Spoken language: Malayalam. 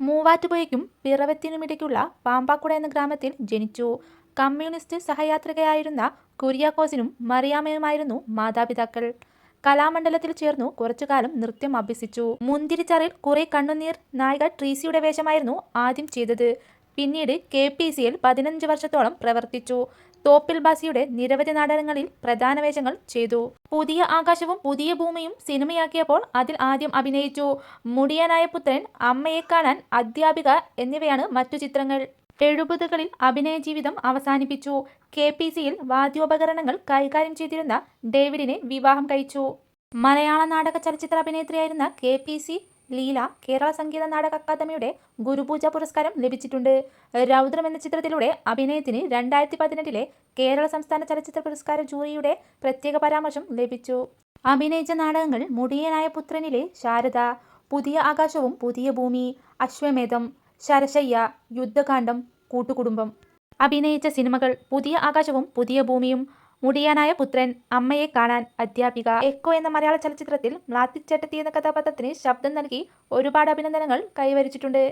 മൂവാറ്റുപുഴയ്ക്കും പിറവത്തിനുമിടയ്ക്കുള്ള പാമ്പാക്കുട എന്ന ഗ്രാമത്തിൽ ജനിച്ചു. കമ്മ്യൂണിസ്റ്റ് സഹയാത്രികയായിരുന്ന കുര്യാക്കോസിനും മറിയാമ്മയുമായിരുന്നു മാതാപിതാക്കൾ. കലാമണ്ഡലത്തിൽ ചേർന്നു കുറച്ചുകാലം നൃത്യം അഭ്യസിച്ചു. മുന്തിരിച്ചാറിൽ കുറെ കണ്ണുനീർ നായിക ട്രീസിയുടെ വേഷമായിരുന്നു ആദ്യം ചെയ്തത്. പിന്നീട് KPCL 15 വർഷത്തോളം പ്രവർത്തിച്ചു. തോപ്പിൽ ഭാസിയുടെ നിരവധി നാടകങ്ങളിൽ പ്രധാന വേഷങ്ങൾ ചെയ്തു. പുതിയ ആകാശവും പുതിയ ഭൂമിയും സിനിമയാക്കിയപ്പോൾ അതിൽ ആദ്യം അഭിനയിച്ചു. മുടിയനായ പുത്രൻ, അമ്മയെ കാണാൻ, അധ്യാപിക എന്നിവയാണ് മറ്റു ചിത്രങ്ങൾ. 70കളിൽ അഭിനയ ജീവിതം അവസാനിപ്പിച്ചു. KPCL വാദ്യോപകരണങ്ങൾ കൈകാര്യം ചെയ്തിരുന്ന ഡേവിഡിനെ വിവാഹം കഴിച്ചു. മലയാള നാടക ചലച്ചിത്ര അഭിനേത്രിയായിരുന്ന KPC ലീല കേരള സംഗീത നാടക അക്കാദമിയുടെ ഗുരുപൂജ പുരസ്കാരം ലഭിച്ചിട്ടുണ്ട്. രൗദ്രം എന്ന ചിത്രത്തിലൂടെ അഭിനയത്തിന് 2018-ലെ കേരള സംസ്ഥാന ചലച്ചിത്ര പുരസ്കാര ജൂറിയുടെ പ്രത്യേക പരാമർശം ലഭിച്ചു. അഭിനയിച്ച നാടകങ്ങൾ മുടിയനായ പുത്രനിലെ ശാരദ, പുതിയ ആകാശവും പുതിയ ഭൂമി, അശ്വമേധം, ശരശയ്യ, യുദ്ധകാന്ഡം, കൂട്ടുകുടുംബം. അഭിനയിച്ച സിനിമകൾ: പുതിയ ആകാശവും പുതിയ ഭൂമിയും, മുടിയനായ പുത്രൻ, അമ്മയെ കാണാൻ, അധ്യാപിക. എക്കോ എന്ന മലയാള ചലച്ചിത്രത്തിൽ മ്ലാത്തിച്ചേട്ടത്തി എന്ന കഥാപാത്രത്തിന് ശബ്ദം നൽകി ഒരുപാട് അഭിനന്ദനങ്ങൾ കൈവരിച്ചിട്ടുണ്ട്.